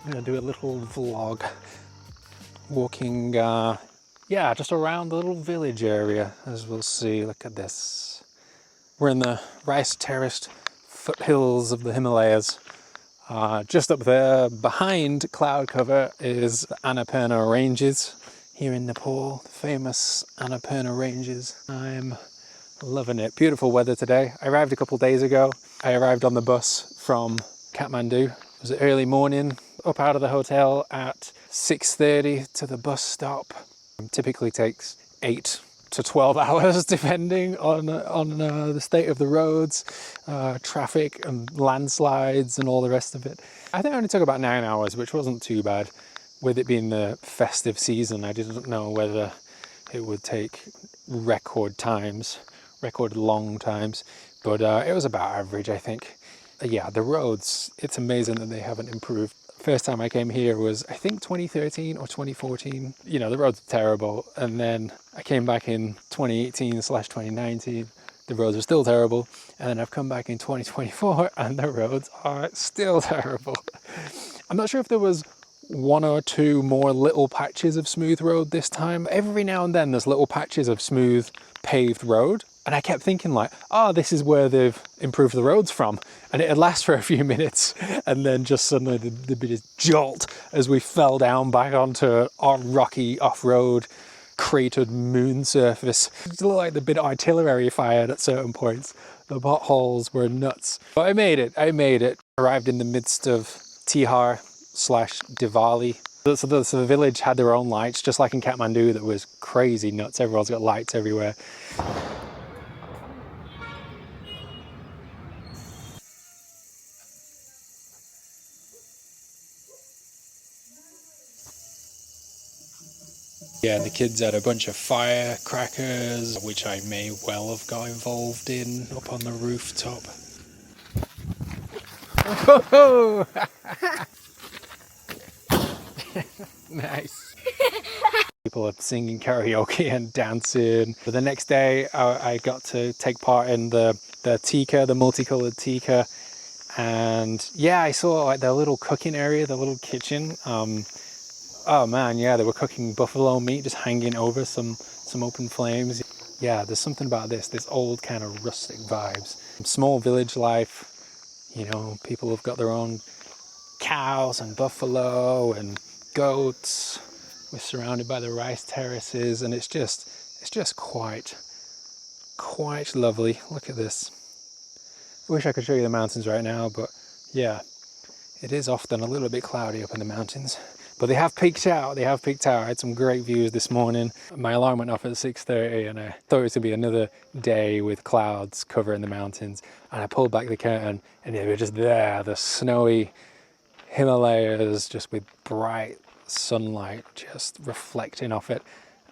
I'm gonna do a little vlog walking, yeah, just around the little village area, as we'll see. Look at this. We're in the rice terraced foothills of the Himalayas. Just up there, behind cloud cover, is the Annapurna Ranges here in Nepal, the famous Annapurna Ranges. I'm loving it. Beautiful weather today. I arrived a couple days ago. I arrived on the bus from Kathmandu. It was early morning, up out of the hotel at 6:30 to the bus stop. It typically takes 8 to 12 hours depending on the state of the roads, traffic and landslides and all the rest of it. I think it only took about 9 hours, which wasn't too bad. With it being the festive season, I didn't know whether it would take record long times, but it was about average, I think. Yeah, the roads, it's amazing that they haven't improved. First time I came here was, I think, 2013 or 2014. You know, the roads are terrible. And then I came back in 2018/2019. The roads are still terrible. And then I've come back in 2024 and the roads are still terrible. I'm not sure if there was one or two more little patches of smooth road this time. Every now and then there's little patches of smooth paved road. And I kept thinking like, oh, this is where they've improved the roads from. And it'd last for a few minutes. And then just suddenly there'd be this jolt as we fell down back onto our rocky off-road cratered moon surface. It looked like there'd been artillery fired at certain points. The potholes were nuts. But I made it. Arrived in the midst of Tihar/Diwali. So the village had their own lights, just like in Kathmandu. That was crazy nuts. Everyone's got lights everywhere. Yeah, the kids had a bunch of firecrackers, which I may well have got involved in up on the rooftop. Whoa! Nice. People are singing karaoke and dancing. But the next day, I got to take part in the tikka, the multicolored tikka. And yeah, I saw like their little cooking area, the little kitchen. Oh man, yeah, they were cooking buffalo meat, just hanging over some open flames. Yeah, there's something about this old kind of rustic vibes. Small village life, you know, people have got their own cows and buffalo and goats. We're surrounded by the rice terraces, and it's just quite lovely. Look at this. I wish I could show you the mountains right now, but yeah, it is often a little bit cloudy up in the mountains. But they have peaked out. I had some great views this morning. My alarm went off at 6:30 and I thought it was gonna be another day with clouds covering the mountains. And I pulled back the curtain and they were just there, the snowy Himalayas, just with bright sunlight just reflecting off it.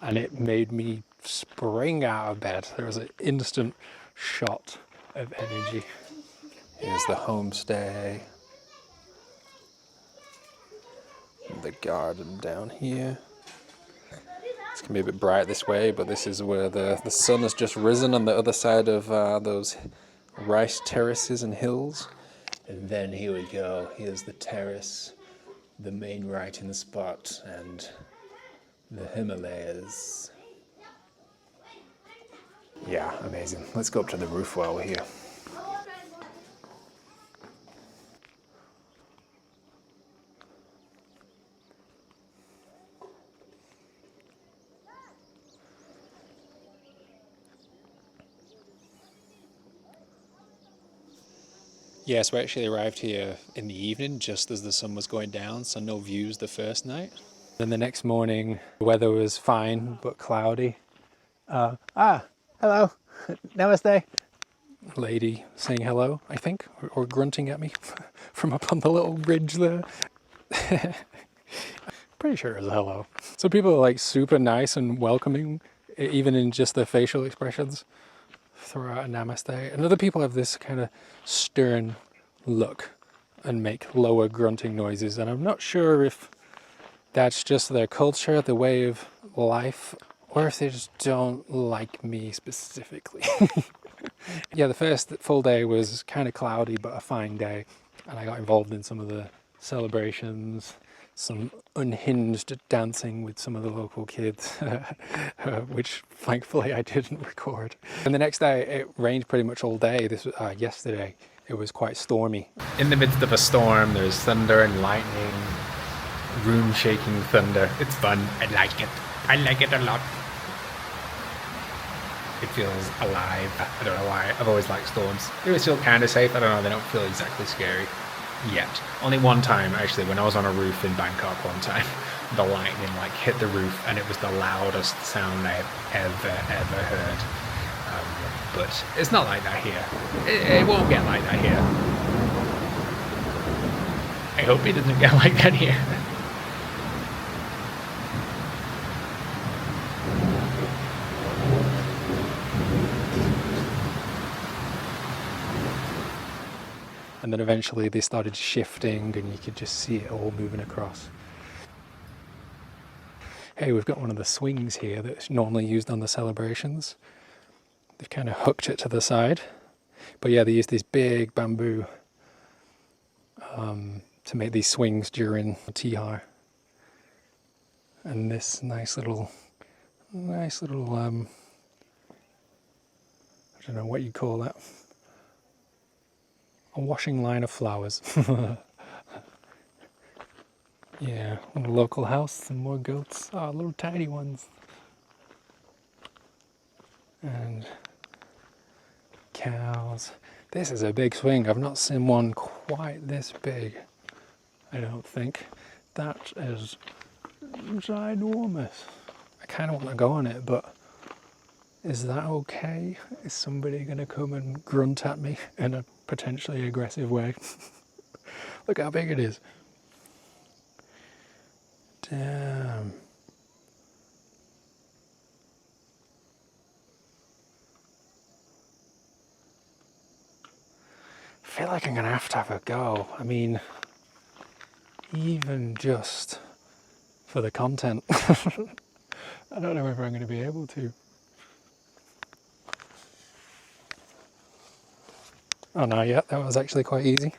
And it made me spring out of bed. There was an instant shot of energy. Here's the homestay. The garden down here. It's gonna be a bit bright this way, but this is where the sun has just risen on the other side of those rice terraces and hills. And then here we go. Here's the terrace, the main writing spot, and the Himalayas. Yeah, amazing. Let's go up to the roof while we're here. Yes, we actually arrived here in the evening, just as the sun was going down, so no views the first night. Then the next morning, the weather was fine, but cloudy. Hello, namaste. Lady saying hello, I think, or grunting at me from up on the little ridge there. Pretty sure it was a hello. So people are like super nice and welcoming, even in just their facial expressions. Throw out a namaste. And other people have this kind of stern look and make lower grunting noises. And I'm not sure if that's just their culture, the way of life, or if they just don't like me specifically. Yeah, the first full day was kind of cloudy, but a fine day. And I got involved in some of the celebrations. some unhinged dancing with some of the local kids, which thankfully I didn't record. And the next day it rained pretty much all day. This was yesterday. It was quite stormy. In the midst of a storm, there's thunder and lightning, room-shaking thunder. It's fun. I like it. I like it a lot. It feels alive. I don't know why. I've always liked storms. They always feel kind of safe. I don't know. They don't feel exactly scary yet. Only one time, actually, when I was on a roof in Bangkok one time, the lightning like hit the roof and it was the loudest sound I've ever heard. But it's not like that here. It won't get like that here. I hope it doesn't get like that here. And then eventually they started shifting and you could just see it all moving across. Hey, we've got one of the swings here that's normally used on the celebrations. They've kind of hooked it to the side. But yeah, they use these big bamboo to make these swings during Tihar. And this nice little, I don't know what you call that. A washing line of flowers. Yeah, a local house, some more goats. Oh, little tiny ones. And cows. This is a big swing. I've not seen one quite this big, I don't think. That is ginormous. I kind of want to go on it, but is that okay? Is somebody going to come and grunt at me in a potentially aggressive way? Look how big it is. Damn. I feel like I'm going to have a go. I mean, even just for the content. I don't know if I'm going to be able to. Oh no, yeah, that was actually quite easy.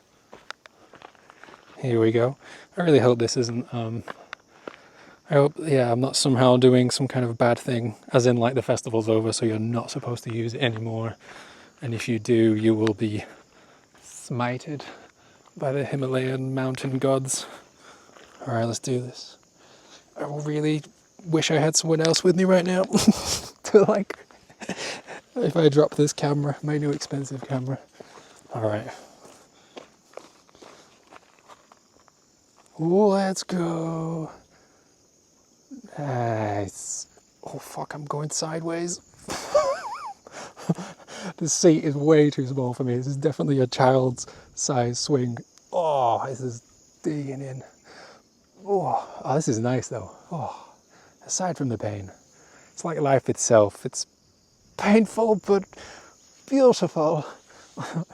Here we go. I really hope this isn't, I hope, yeah, I'm not somehow doing some kind of bad thing, as in like the festival's over, so you're not supposed to use it anymore. And if you do, you will be smited by the Himalayan mountain gods. Alright, let's do this. I really wish I had someone else with me right now to like, if I drop this camera, my new expensive camera. Alright. Let's go. Nice. Oh fuck, I'm going sideways. This seat is way too small for me. This is definitely a child's size swing. Oh, this is digging in. Oh, this is nice though. Oh, aside from the pain, it's like life itself. It's painful but beautiful. I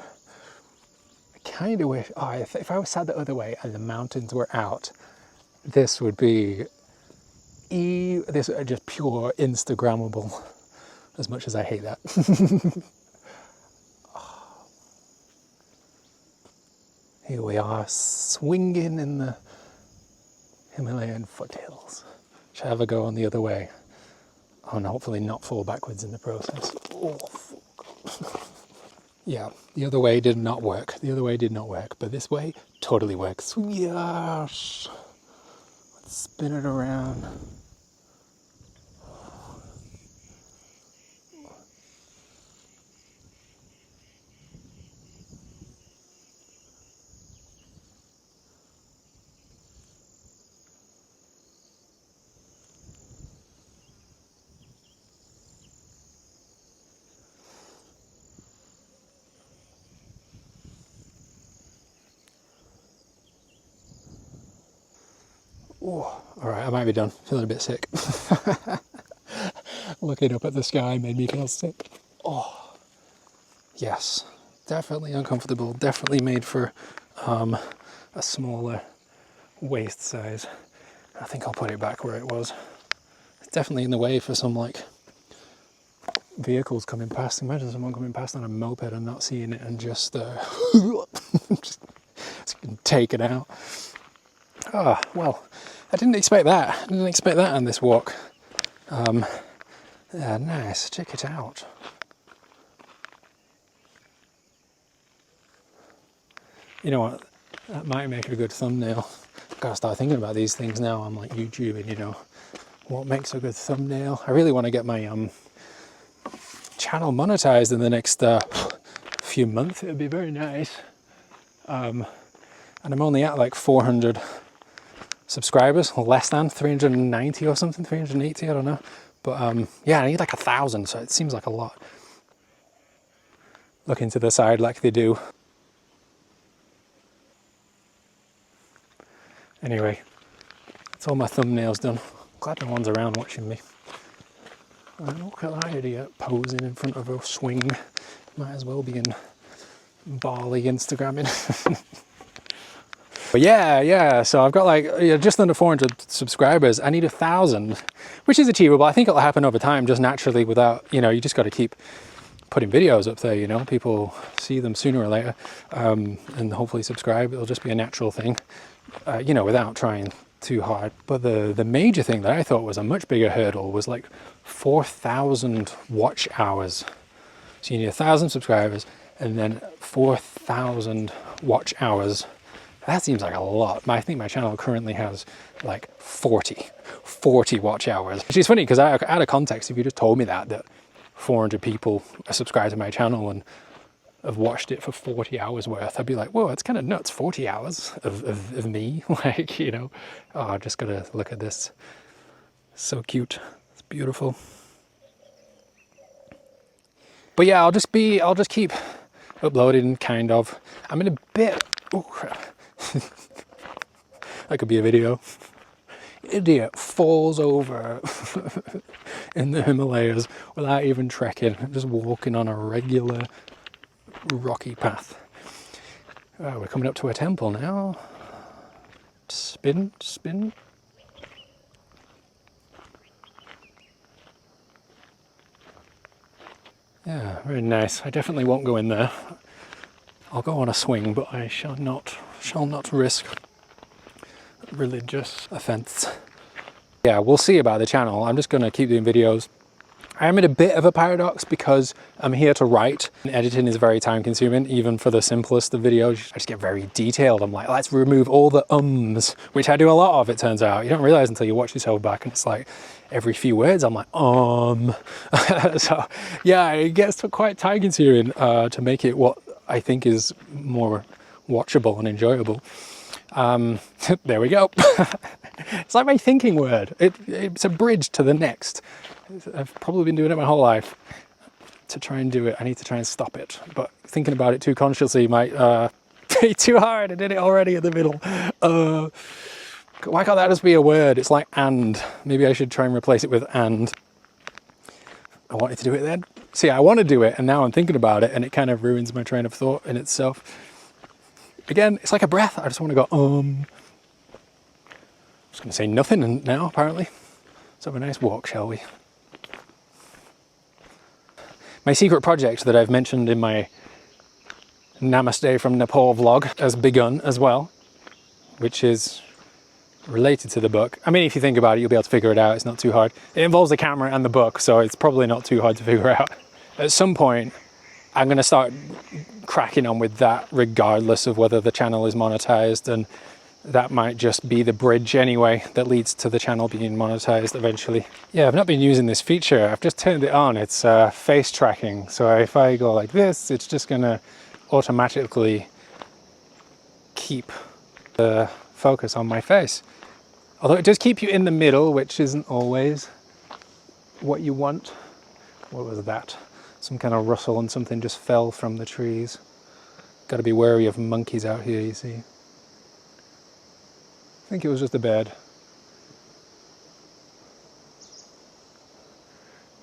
kind of wish. Oh, if I was sat the other way and the mountains were out, this would be this is just pure Instagrammable. As much as I hate that. Here we are, swinging in the Himalayan foothills. Should I have a go on the other way? Oh, and hopefully not fall backwards in the process. Oh, fuck. Yeah, the other way did not work. The other way did not work, but this way totally works. Yes. Let's spin it around. Oh, all right, I might be done. Feeling a bit sick. Looking up at the sky made me feel sick. Oh, yes, definitely uncomfortable. Definitely made for a smaller waist size. I think I'll put it back where it was. It's definitely in the way for some like vehicles coming past. Imagine someone coming past on a moped and not seeing it and just just taken out. Oh, well, I didn't expect that. I didn't expect that on this walk. Yeah, nice. Check it out. You know what? That might make it a good thumbnail. I've got to start thinking about these things now. I'm like YouTubing, you know. What makes a good thumbnail? I really want to get my channel monetized in the next few months. It would be very nice. And I'm only at like 400 subscribers, less than 390 or something, 380, I don't know. But yeah, I need like 1,000, so it seems like a lot. Looking to the side like they do. Anyway, that's all my thumbnails done. Glad no one's around watching me. Look at that idiot posing in front of a swing. Might as well be in Bali Instagramming. But yeah, so I've got like just under 400 subscribers. I need 1,000, which is achievable. I think it'll happen over time, just naturally without, you know, you just got to keep putting videos up there, you know, people see them sooner or later, and hopefully subscribe. It'll just be a natural thing, you know, without trying too hard. But the major thing that I thought was a much bigger hurdle was like 4,000 watch hours. So you need 1,000 subscribers and then 4,000 watch hours. That seems like a lot. I think my channel currently has like 40 watch hours, which is funny because out of context, if you just told me that 400 people are subscribed to my channel and have watched it for 40 hours worth, I'd be like, whoa, it's kind of nuts. 40 hours of me, like, you know. Oh, I've just got to look at this. So cute. It's beautiful. But yeah, I'll just keep uploading, kind of. I'm in a bit, oh crap. That could be a video. Idiot falls over in the Himalayas without even trekking, just walking on a regular rocky path. Oh, we're coming up to a temple now. Spin. Yeah, very nice. I definitely won't go in there. I'll go on a swing, but I shall not risk religious offense. Yeah, we'll see about the channel. I'm just going to keep doing videos. I am in a bit of a paradox because I'm here to write, and editing is very time consuming, even for the simplest of videos. I just get very detailed. I'm like, let's remove all the ums, which I do a lot of, it turns out. You don't realize until you watch yourself back, and it's like every few words I'm like, So yeah, it gets quite time consuming to make it what I think is more watchable and enjoyable. There we go. It's like my thinking word. It's a bridge to the next. I've probably been doing it my whole life. To try and do it, I need to try and stop it. But thinking about it too consciously might be too hard. I did it already in the middle. Why can't that just be a word? It's like and. Maybe I should try and replace it with and. I wanted to do it then. See, I want to do it, and now I'm thinking about it, and it kind of ruins my train of thought in itself. Again, it's like a breath. I just want to go, I'm just going to say nothing now, apparently. Let's have a nice walk, shall we? My secret project that I've mentioned in my Namaste from Nepal vlog has begun as well, which is related to the book. I mean, if you think about it, you'll be able to figure it out. It's not too hard. It involves the camera and the book, so it's probably not too hard to figure out. At some point, I'm going to start cracking on with that regardless of whether the channel is monetized, and that might just be the bridge anyway that leads to the channel being monetized eventually. Yeah, I've not been using this feature. I've just turned it on. It's face tracking. So if I go like this, it's just going to automatically keep the focus on my face. Although it does keep you in the middle, which isn't always what you want. What was that? Some kind of rustle and something just fell from the trees. Got to be wary of monkeys out here, you see. I think it was just a bird.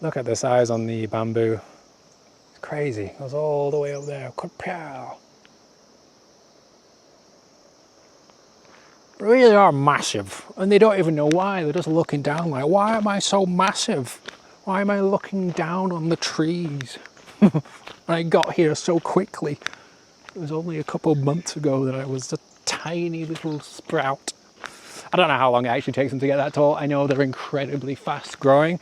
Look at the size on the bamboo. It's crazy. It goes all the way up there. They really are massive, and they don't even know why. They're just looking down like, why am I so massive? Why am I looking down on the trees? I got here so quickly. It was only a couple of months ago that I was a tiny little sprout. I don't know how long it actually takes them to get that tall. I know they're incredibly fast growing,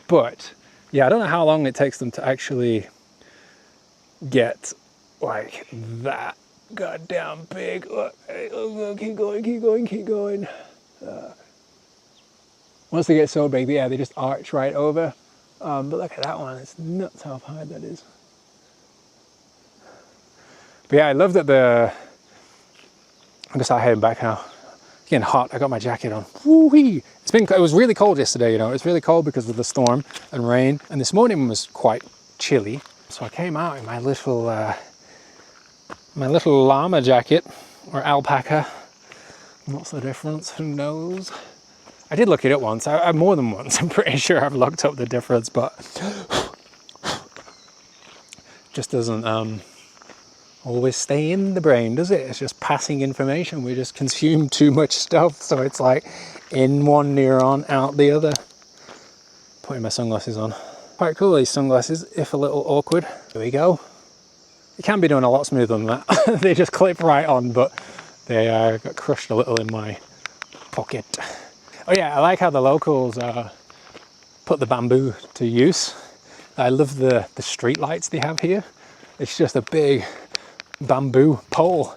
but yeah, I don't know how long it takes them to actually get like that goddamn big. Keep going, keep going, keep going. Once they get so big, yeah, they just arch right over. But look at that one, it's nuts how high that is. But yeah, I love that I'm gonna start heading back now. It's getting hot, I got my jacket on. Woo-wee! It was really cold yesterday, you know, it was really cold because of the storm and rain. And this morning was quite chilly. So I came out in my little llama jacket, or alpaca. What's the difference? Who knows? I did look it up once, I more than once. I'm pretty sure I've looked up the difference, but just doesn't always stay in the brain, does it? It's just passing information. We just consume too much stuff, so it's like in one neuron, out the other. Putting my sunglasses on. Quite cool, these sunglasses, if a little awkward. There we go. It can be done a lot smoother than that. They just clip right on, but they got crushed a little in my pocket. Oh yeah, I like how the locals put the bamboo to use. I love the street lights they have here. It's just a big bamboo pole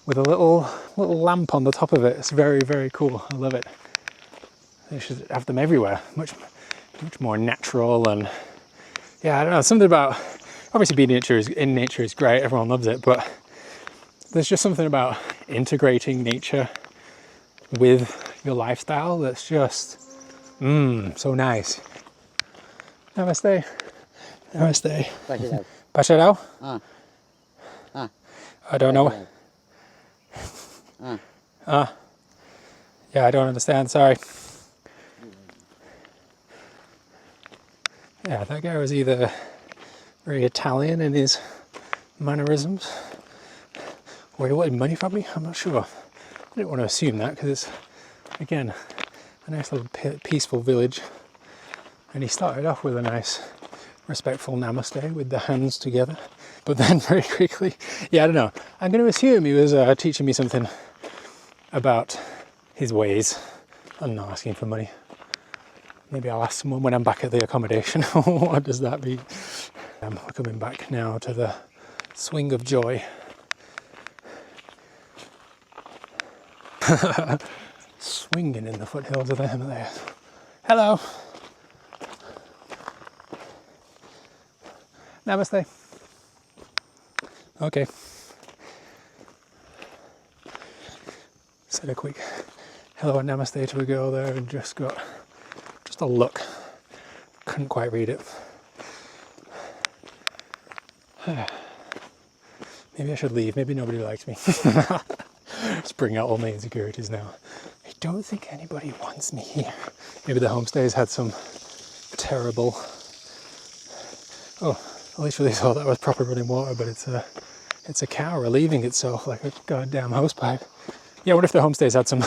with a little lamp on the top of it. It's very, very cool. I love it. They should have them everywhere. Much more natural, and yeah, I don't know, something about, obviously being in nature is great, everyone loves it, but there's just something about integrating nature with your lifestyle that's just so nice. Namaste. Namaste. Pacharao? I don't know. Yeah, I don't understand, sorry. Yeah, that guy was either very Italian in his mannerisms, or he wanted money from me, I'm not sure. I didn't want to assume that, because it's, again, a nice little peaceful village. And he started off with a nice, respectful namaste with the hands together. But then very quickly, yeah, I don't know. I'm going to assume he was teaching me something about his ways and not asking for money. Maybe I'll ask someone when I'm back at the accommodation. What does that mean? We're coming back now to the swing of joy. Swinging in the foothills of the Himalayas. Hello. Namaste. Okay. Said a quick hello and namaste to a girl there and just got a look. Couldn't quite read it. Maybe I should leave. Maybe nobody likes me. Just bring out all my insecurities now. I don't think anybody wants me here. Maybe the homestays had some terrible... Oh, at least they thought that was proper running water, but it's a cow relieving itself like a goddamn hosepipe. Yeah, what if the homestays had some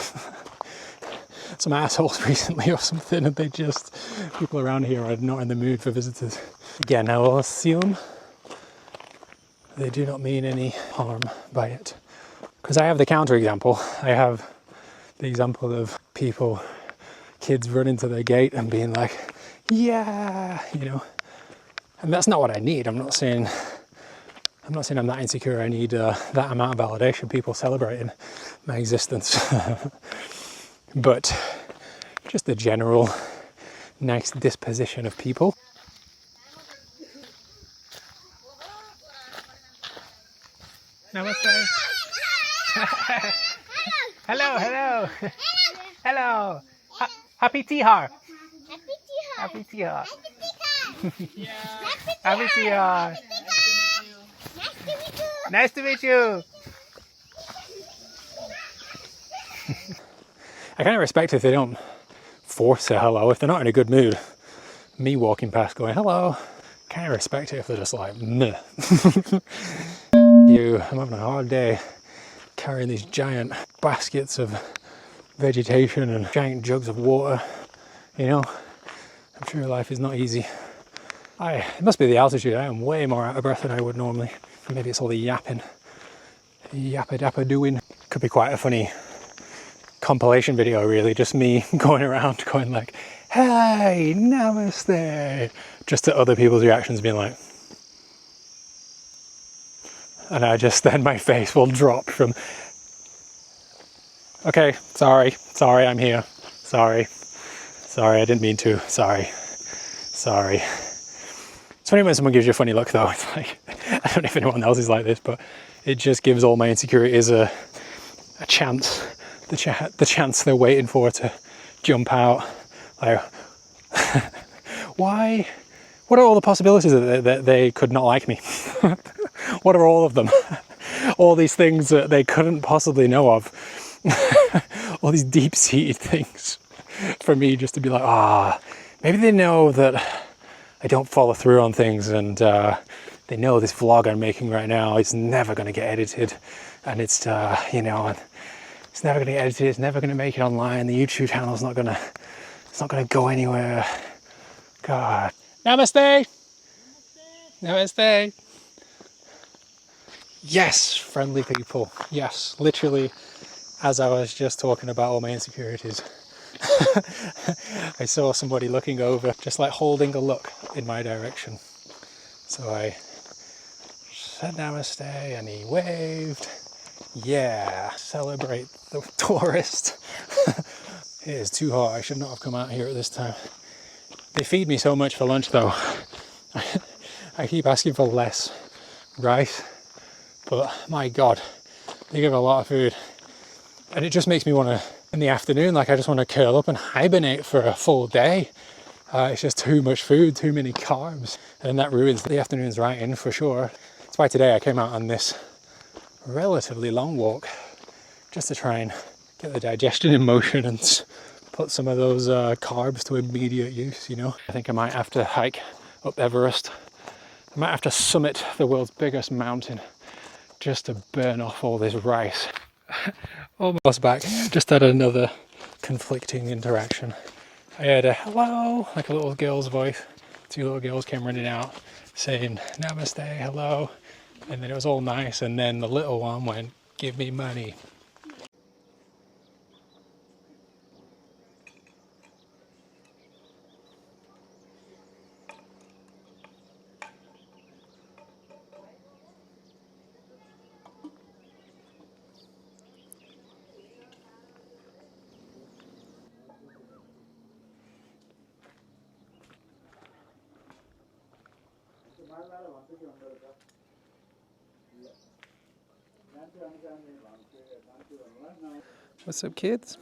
assholes recently or something, and people around here are not in the mood for visitors. Again, I will assume they do not mean any harm by it. Because I have the counter example. I have the example of kids running to their gate and being like, yeah, you know. And that's not what I need. I'm not saying I'm that insecure. I need that amount of validation, people celebrating my existence. But just the general nice disposition of people. Namaste. Hello, hello. Hello. Happy Tihar. Happy Tihar. Happy Tihar. Nice to meet you. I kind of respect if they don't force a hello, if they're not in a good mood. Me walking past going, hello. Kind of respect it if they're just like, meh. I'm having a hard day carrying these giant baskets of vegetation and giant jugs of water, you know. I'm sure life is not easy. It must be the altitude. I am way more out of breath than I would normally. Maybe it's all the yapping. Yappa-dappa doing. Could be quite a funny compilation video really, just me going around going like, hey, namaste, just to other people's reactions being like, and I just, then my face will drop from, okay, sorry, I'm here, sorry, I didn't mean to, sorry. It's funny when someone gives you a funny look though. It's like, I don't know if anyone else is like this, but it just gives all my insecurities a chance, the chance they're waiting for to jump out. Like, why? What are all the possibilities that they could not like me? What are all of them? All these things that they couldn't possibly know of. All these deep-seated things for me just to be like, maybe they know that I don't follow through on things, and they know this vlog I'm making right now is never going to get edited, and it's it's never going to get edited, it's never going to make it online, the YouTube channel's not going to go anywhere. God. Namaste! Namaste! Yes, friendly people. Yes, literally, as I was just talking about all my insecurities. I saw somebody looking over, just like holding a look in my direction. So I said namaste and he waved. Yeah, celebrate the tourist. It is too hot, I should not have come out here at this time. They feed me so much for lunch though. I keep asking for less rice, but my God, they give a lot of food. And it just makes me want to, in the afternoon, like I just want to curl up and hibernate for a full day. It's just too much food, too many carbs, and that ruins the afternoon's writing for sure. That's why today I came out on this relatively long walk, just to try and get the digestion in motion and put some of those carbs to immediate use, you know. I think I might have to hike up Everest. I might have to summit the world's biggest mountain just to burn off all this rice. Almost back, just had another conflicting interaction. I heard a hello, like a little girl's voice. Two little girls came running out saying namaste, hello, and then it was all nice, and then the little one went, give me money. What's up, kids?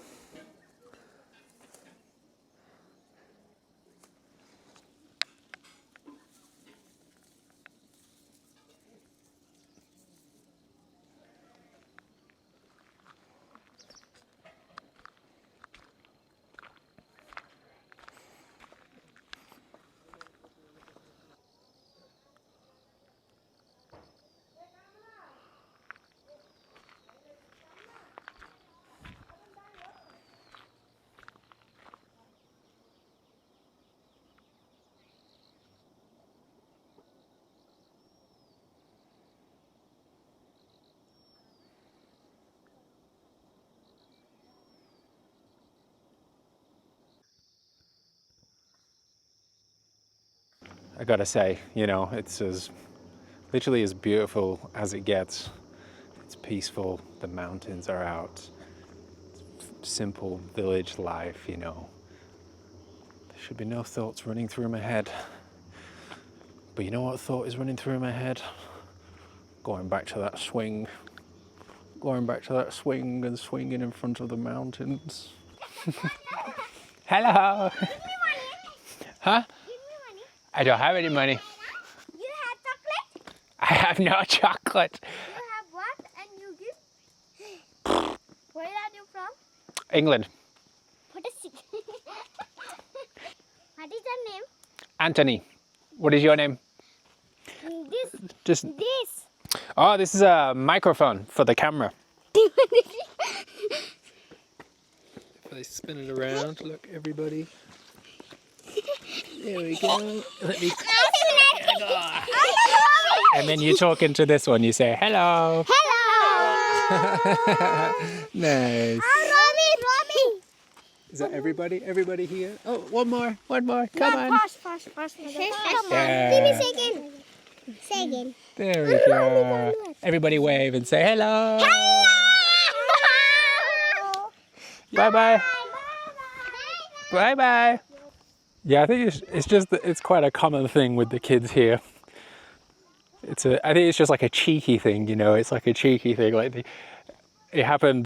I gotta say, you know, it's literally as beautiful as it gets. It's peaceful, the mountains are out, simple village life, you know. There should be no thoughts running through my head. But you know what thought is running through my head? Going back to that swing. Going back to that swing and swinging in front of the mountains. Hello! Give me money. Huh? Give me money. I don't have any money. You have chocolate? I have no chocolate. You have what and you give? Where are you from? England. What is it? What is your name? Anthony. What is your name? This. Oh, this is a microphone for the camera. If I spin it around, look, everybody. There we go. Let me. And then you talk into this one. You say hello. Hello. Nice. Mommy, Is that everybody? Everybody here? Oh, one more. Come on. Pass. Yeah. Give me second. Second. There we go. Everybody wave and say hello. Bye-bye. Bye-bye. Yeah, I think it's just that it's quite a common thing with the kids here. I think it's just like a cheeky thing, you know. It's like a cheeky thing. Like it happened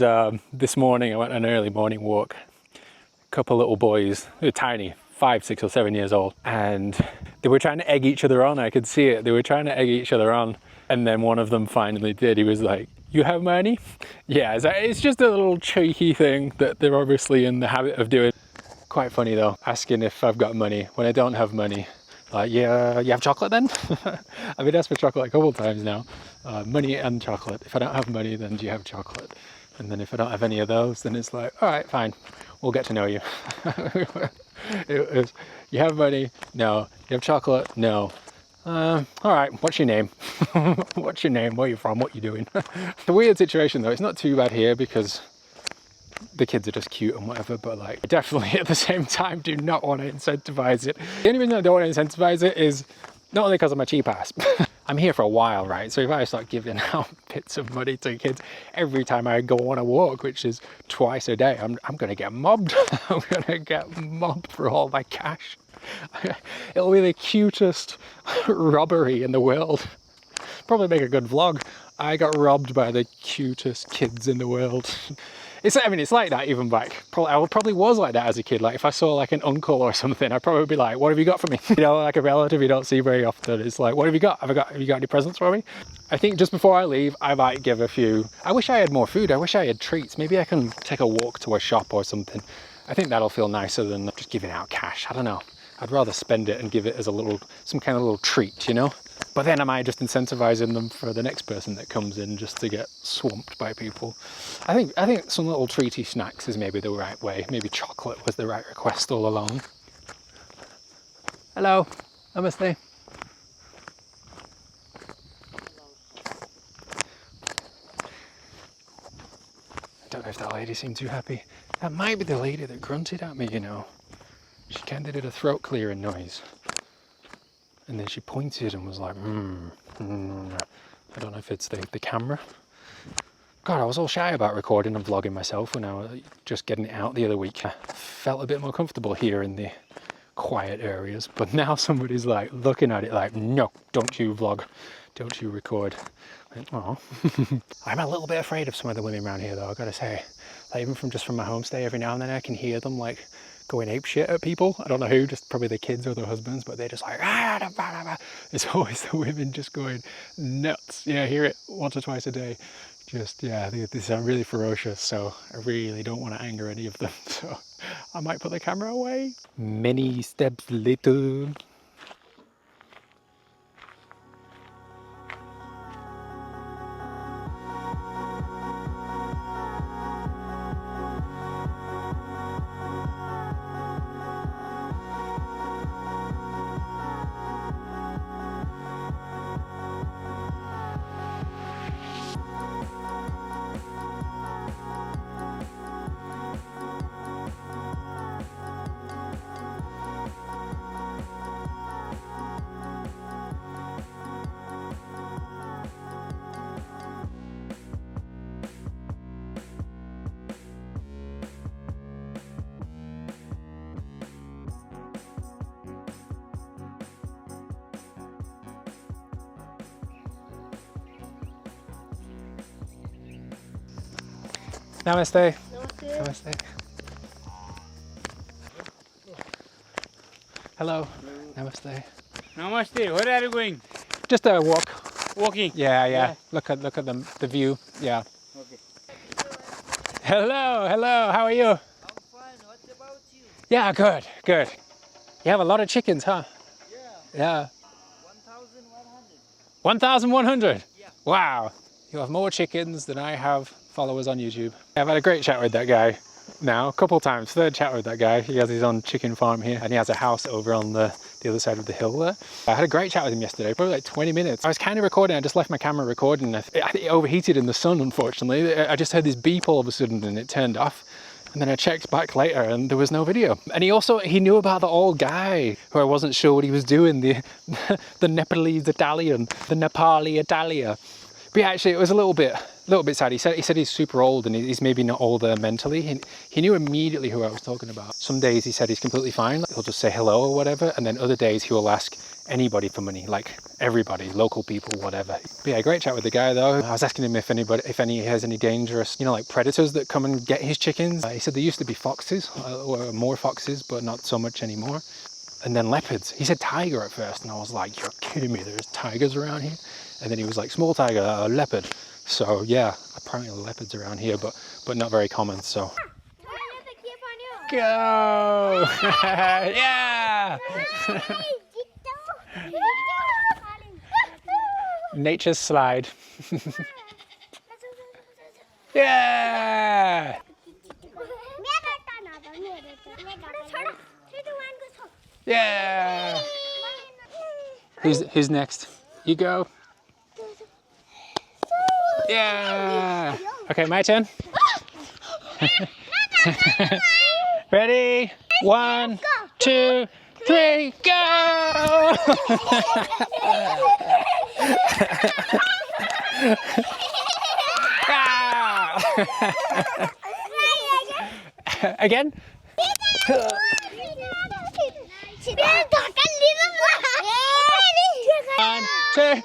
this morning. I went on an early morning walk. A couple little boys, they were tiny, 5, 6 or 7 years old, and they were trying to egg each other on. I could see it. They were trying to egg each other on, and then one of them finally did. He was like, "You have money?" Yeah, it's just a little cheeky thing that they're obviously in the habit of doing. Quite funny though, asking if I've got money when I don't have money. Like, yeah, you have chocolate then? I've been asked for chocolate a couple of times now. Money and chocolate. If I don't have money, then do you have chocolate? And then if I don't have any of those, then it's like, all right, fine, we'll get to know you. It was, you have money? No. You have chocolate? No. All right, what's your name? What's your name? Where are you from? What are you doing? It's a weird situation though. It's not too bad here because the kids are just cute and whatever, but like definitely at the same time do not want to incentivize it. The only reason I don't want to incentivize it is not only because I'm a cheap ass. I'm here for a while, right? So if I start giving out bits of money to kids every time I go on a walk, which is twice a day, I'm going to get mobbed. I'm going to get mobbed for all my cash. It'll be the cutest robbery in the world. Probably make a good vlog. I got robbed by the cutest kids in the world. It's like that even back. I probably was like that as a kid. Like if I saw like an uncle or something, I'd probably be like, "What have you got for me?" You know, like a relative you don't see very often. It's like, "What have you got? Have you got any presents for me?" I think just before I leave, I might give a few. I wish I had more food. I wish I had treats. Maybe I can take a walk to a shop or something. I think that'll feel nicer than just giving out cash. I don't know. I'd rather spend it and give it as some kind of little treat, you know? But then am I just incentivizing them for the next person that comes in just to get swamped by people? I think some little treaty snacks is maybe the right way. Maybe chocolate was the right request all along. Hello, namaste. I don't know if that lady seemed too happy. That might be the lady that grunted at me, you know. She kind of did a throat clearing noise. And then she pointed and was like, I don't know if it's the camera. God, I was all shy about recording and vlogging myself when I was just getting it out the other week. I felt a bit more comfortable here in the quiet areas. But now somebody's like looking at it like, no, don't you vlog, don't you record. Oh. I'm a little bit afraid of some of the women around here though, I've got to say. Like, even from my homestay, every now and then I can hear them like going ape shit at people. I don't know who, just probably their kids or their husbands, but they're just like, it's always the women just going nuts. Yeah, I hear it once or twice a day. Just, yeah, they sound really ferocious, so I really don't want to anger any of them. So I might put the camera away. Many steps later. Namaste. Namaste. Hello. Namaste. Namaste. Where are you going? Just a walk. Walking. Yeah. Look at the view. Yeah. Okay. Hello. How are you? I'm fine. What about you? Yeah, good. You have a lot of chickens, huh? Yeah. Yeah. 1,100. 1,100? Yeah. Wow. You have more chickens than I have followers on YouTube. I've had a great chat with that guy now, a couple times. Third chat with that guy. He has his own chicken farm here and he has a house over on the other side of the hill there. I had a great chat with him yesterday, probably like 20 minutes. I was kind of recording, I just left my camera recording. I think it overheated in the sun, unfortunately. I just heard this beep all of a sudden and it turned off. And then I checked back later and there was no video. And he knew about the old guy who I wasn't sure what he was doing, the Nepalese Italian, the Nepali Italia. But yeah, actually it was a little bit sad. He said he's super old and he's maybe not older mentally. He knew immediately who I was talking about. Some days he said he's completely fine. He'll just say hello or whatever. And then other days he will ask anybody for money, like everybody, local people, whatever. But yeah, great chat with the guy though. I was asking him if he has any dangerous, like predators that come and get his chickens. He said there used to be foxes, or more foxes, but not so much anymore. And then leopards. He said tiger at first, and I was like, you're kidding me, there's tigers around here? And then he was like, small tiger, leopard. So yeah, apparently leopards around here, but not very common, so. Go! Yeah! Nature's slide. Yeah! Yeah! Who's next? You go. Yeah! Okay, my turn. Ready? 1, 2, 3, go! Again? 1, 2,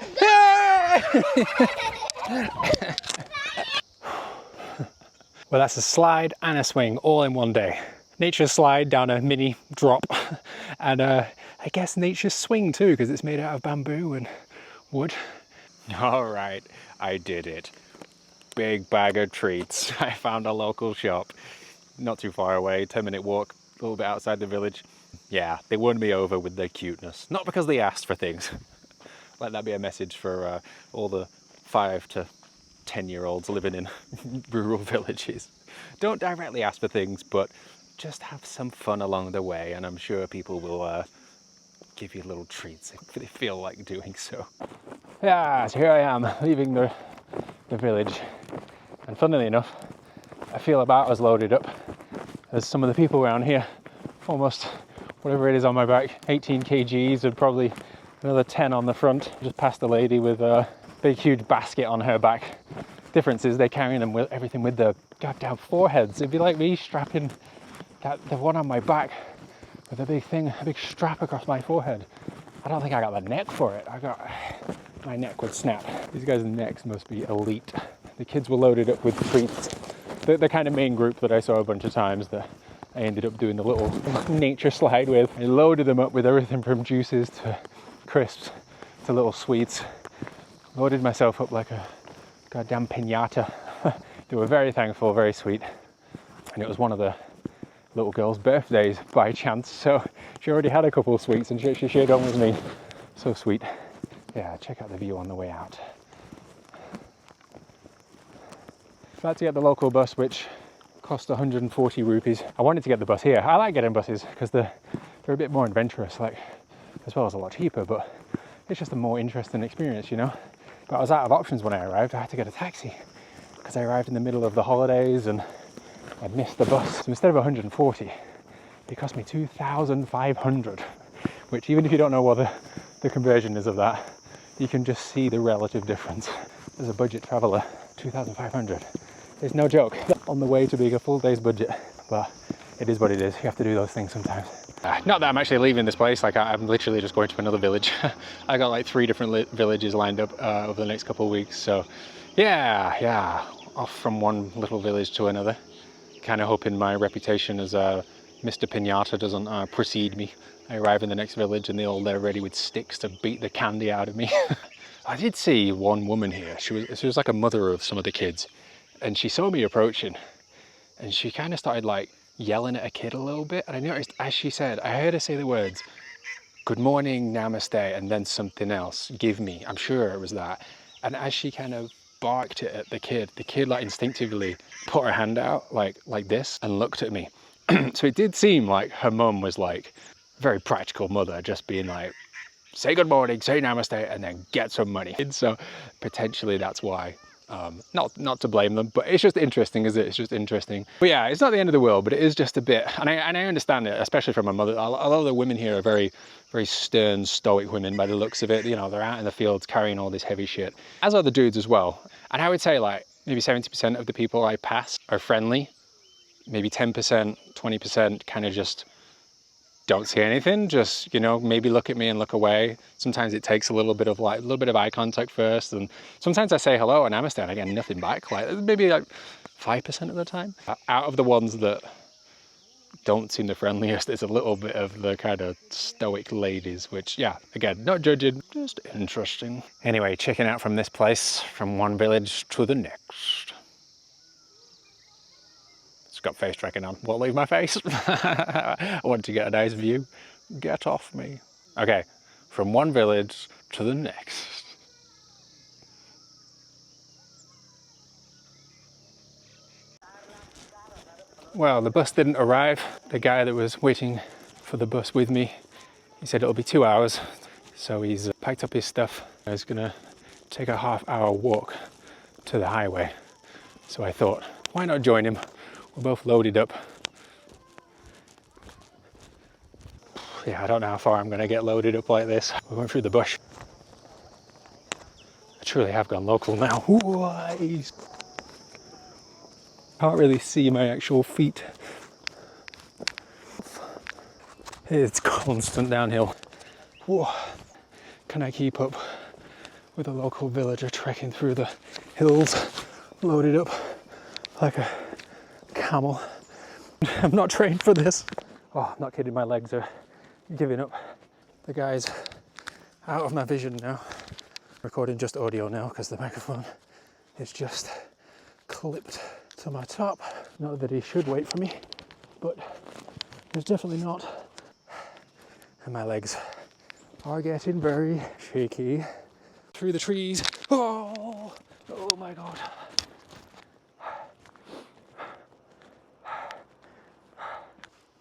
well, that's a slide and a swing all in one day. Nature's slide down a mini drop, and I guess nature's swing too, because it's made out of bamboo and wood. All right, I did it. Big bag of treats. I found a local shop, not too far away, 10-minute walk, a little bit outside the village. Yeah, they won me over with their cuteness. Not because they asked for things. Let that be a message for all the 5 to 10-year-olds living in rural villages. Don't directly ask for things, but just have some fun along the way, and I'm sure people will give you little treats if they feel like doing so. Yeah, so here I am, leaving the village. And funnily enough, I feel about as loaded up as some of the people around here. Almost, whatever it is on my back, 18 kgs and probably another 10 on the front. Just passed a lady with a big huge basket on her back. Difference is they're carrying them with everything with their goddamn foreheads. It'd be like me strapping the one on my back with a big thing, a big strap across my forehead. I don't think I got the neck for it. My neck would snap. These guys' necks must be elite. The kids were loaded up with treats. The kind of main group that I saw a bunch of times that I ended up doing the little nature slide with. I loaded them up with everything from juices to crisps to little sweets. Loaded myself up like a goddamn piñata. They were very thankful, very sweet. And it was one of the little girl's birthdays by chance, so she already had a couple of sweets and she shared one with me. So sweet. Yeah, check out the view on the way out. About to get the local bus, which cost 140 rupees. I wanted to get the bus here. I like getting buses because they're a bit more adventurous, like, as well as a lot cheaper, but it's just a more interesting experience, you know. But I was out of options when I arrived. I had to get a taxi because I arrived in the middle of the holidays and I'd missed the bus. So instead of 140, it cost me 2,500, which, even if you don't know what the conversion is of that, you can just see the relative difference. As a budget traveler, 2,500 is no joke on the way to being a full day's budget, but it is what it is. You have to do those things sometimes. Not that I'm actually leaving this place, like I'm literally just going to another village. I got like 3 different villages lined up over the next couple of weeks, so yeah, off from one little village to another. Kind of hoping my reputation as Mr. Piñata doesn't precede me. I arrive in the next village and they're all there ready with sticks to beat the candy out of me. I did see one woman here. She was like a mother of some of the kids, and she saw me approaching and she kind of started like yelling at a kid a little bit, and I noticed as she said, I heard her say the words, "Good morning, namaste," and then something else, "give me." I'm sure it was that. And as she kind of barked it at the kid like instinctively put her hand out like this and looked at me. So it did seem like her mum was like a very practical mother, just being like, say good morning, say namaste, and then get some money. And so potentially that's why Not to blame them, but it's just interesting, is it? It's just interesting. But yeah, it's not the end of the world, but it is just a bit, and I understand it, especially from my mother. A lot of the women here are very, very stern, stoic women by the looks of it. You know, they're out in the fields carrying all this heavy shit, as are the dudes as well. And I would say like maybe 70% of the people I pass are friendly, maybe 10%, 20% kind of just don't say anything, just, you know, maybe look at me and look away. Sometimes it takes a little bit of eye contact first, and sometimes I say hello and namaste and I get nothing back, like maybe like 5% of the time. Out of the ones that don't seem the friendliest, it's a little bit of the kind of stoic ladies, which, yeah, again, not judging, just interesting. Anyway, checking out from this place, from one village to the next. Got face tracking on. Won't leave my face. I want to get a nice view. Get off me. Okay, from one village to the next. Well, the bus didn't arrive. The guy that was waiting for the bus with me, he said it'll be 2 hours. So he's packed up his stuff. He's gonna take a half-hour walk to the highway. So I thought, why not join him? We're both loaded up. Yeah, I don't know how far I'm going to get loaded up like this. We're going through the bush. I truly have gone local now. Can't really see my actual feet. It's constant downhill. Whoa. Can I keep up with a local villager trekking through the hills, loaded up like a camel? I'm not trained for this. Oh, I'm not kidding, my legs are giving up. The guy's out of my vision now. Recording just audio now because the microphone is just clipped to my top. Not that he should wait for me, but he's definitely not. And my legs are getting very shaky. Through the trees. Oh my God.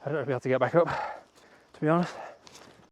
I don't know if I'll be able to get back up, to be honest.